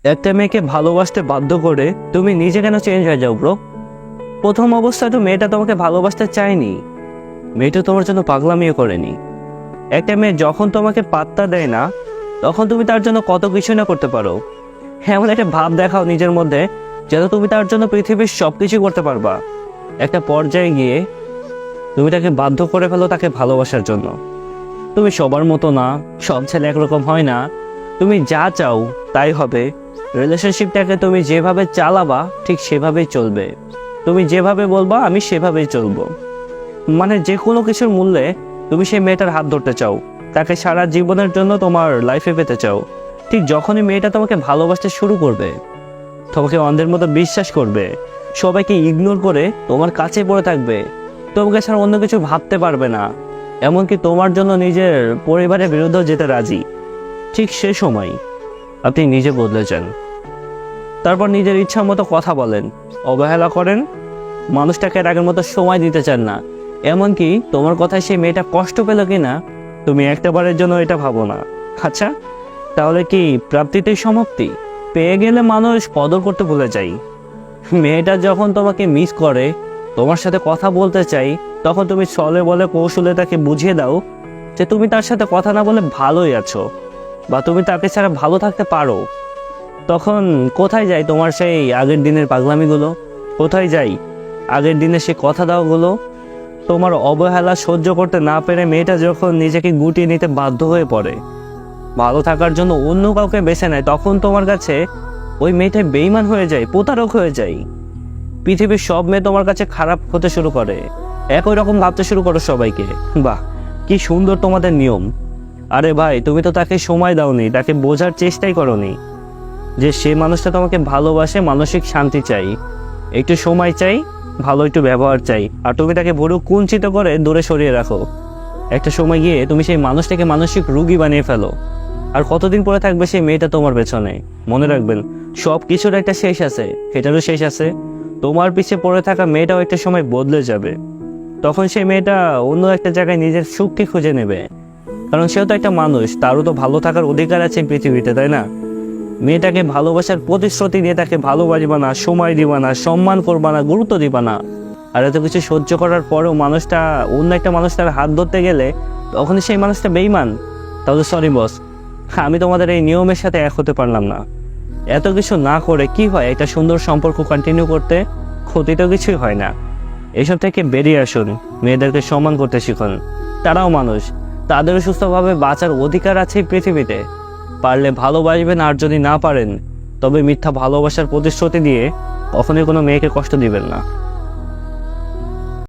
একটা মেয়েকে ভালোবাসতে বাধ্য করে তুমি নিজে কেন চেঞ্জ হয়ে যাও ব্রো? প্রথম অবস্থায় তো মেয়েটা তোমাকে ভালোবাসতে চায়নি, মেয়েটা তোমার জন্য পাগলামিও করেনি। একটা মেয়ে যখন তোমাকে পাত্তা দেয় না, তখন তুমি তার জন্য কত কিছু না করতে পারো। এমন একটা ভাব দেখাও নিজের মধ্যে যেন তুমি তার জন্য পৃথিবীর সব কিছু করতে পারবা। একটা পর্যায়ে গিয়ে তুমি তাকে বাধ্য করে ফেলো তাকে ভালোবাসার জন্য। তুমি সবার মতো না, সব ছেলে একরকম হয় না। তুমি যা চাও তাই হবে। রিলেশনশিপটাকে তুমি যেভাবে চালাবা ঠিক সেভাবেই চলবে। তুমি যেভাবে বলবা আমি সেভাবেই চলবো। মানে যে কোনো কিছুর মূল্যে তুমি সেই মেয়েটার হাত ধরতে চাও, তাকে সারা জীবনের জন্য তোমার লাইফে পেতে চাও। ঠিক যখনই মেয়েটা তোমাকে ভালোবাসতে শুরু করবে, তোমাকে অন্ধের মতো বিশ্বাস করবে, সবাইকে ইগনোর করে তোমার কাছে পড়ে থাকবে, তোমাকে ছাড়া অন্য কিছু ভাবতে পারবে না, এমনকি তোমার জন্য নিজের পরিবারের বিরুদ্ধেও যেতে রাজি, ঠিক সে সময় আপনি নিজে বদলে যান। তারপর নিজের ইচ্ছা মতো কথা বলেন, অবহেলা করেন, মানুষটাকে আর আগের মতো সময় দিতে চান না। এমনকি তোমার কথায় সেই মেয়েটা কষ্ট পেল কিনা তুমি একটাবারের জন্য এটা ভাবো না। আচ্ছা, তাহলে কি প্রাপ্তিতেই সমাপ্তি? পেয়ে গেলে মানুষ কদর করতে ভুলে যায়। মেয়েটা যখন তোমাকে মিস করে, তোমার সাথে কথা বলতে চাই, তখন তুমি ছলে বলে কৌশলে তাকে বুঝিয়ে দাও যে তুমি তার সাথে কথা না বলে ভালোই আছো, বা তুমি তাকে ছাড়া ভালো থাকতে পারো। তখন কোথায় যায় তোমার সেই আগের দিনের পাগলামিগুলো? কোথায় যাই আগের দিনের সে কথা দাওগুলো? তোমার অবহেলা সহ্য করতে না পেরে মেয়েটা যখন নিজেকে গুটিয়ে নিতে বাধ্য হয়ে পড়ে, ভালো থাকার জন্য অন্য কাউকে বেছে নেয়, তখন তোমার কাছে ওই মেয়েটা বেঈমান হয়ে যায়, প্রতারক হয়ে যায়। পৃথিবীর সব মেয়ে তোমার কাছে খারাপ হতে শুরু করে, একই রকম ভাবতে শুরু করো সবাইকে। বাহ, কি সুন্দর তোমাদের নিয়ম! আরে ভাই, তুমি তো তাকে সময় দাওনি, তাকে বোঝার চেষ্টাই করোনি যে সে মানুষটা তোমাকে ভালোবাসে, মানসিক শান্তি চাই, একটু সময় চাই, ভালো একটু ব্যবহার চাই, আর তুমি তাকে বড় কুঞ্চিত করে দূরে সরিয়ে রাখো। একটা সময় গিয়ে তুমি সেই মানুষটাকে মানসিক রোগী বানিয়ে ফেলো। আর কতদিন পরে থাকবে সেই মেয়েটা তোমার পেছনে? মনে রাখবেন, সব কিছুর একটা শেষ আছে, এটারও শেষ আছে। তোমার পিছে পড়ে থাকা মেয়েটাও একটা সময় বদলে যাবে। তখন সেই মেয়েটা অন্য একটা জায়গায় নিজের সুখকে খুঁজে নেবে, কারণ সেও তো একটা মানুষ, তারও তো ভালো থাকার অধিকার আছে পৃথিবীতে, তাই না? মেয়েটাকে ভালোবাসার প্রতিশ্রুতি দিয়ে তাকে ভালোবাসবা না, সময় দিবা না, সম্মান করবা না, গুরুত্ব দিবা না। আর এত কিছু সহ্য করার পরেও মানুষটা অন্য একটা মানুষ তার হাত ধরতে গেলে তখনই সেই মানুষটা বেঈমান। তাহলে সরি বস, আমি তোমাদের এই নিয়মের সাথে এক হতে পারলাম না। এত কিছু না করে কি হয় একটা সুন্দর সম্পর্ক কন্টিনিউ করতে? ক্ষতি তো কিছুই হয় না। এসব থেকে বেরিয়ে আসুন, মেয়েদেরকে সম্মান করতে শিখুন। তারাও মানুষ, তাদেরও সুস্থভাবে বাঁচার অধিকার আছে এই পৃথিবীতে। পারলে ভালোবাসবেন, আর যদি না পারেন তবে মিথ্যা ভালোবাসার প্রতিশ্রুতি দিয়ে কখনোই কোনো মেয়েকে কষ্ট দিবেন না।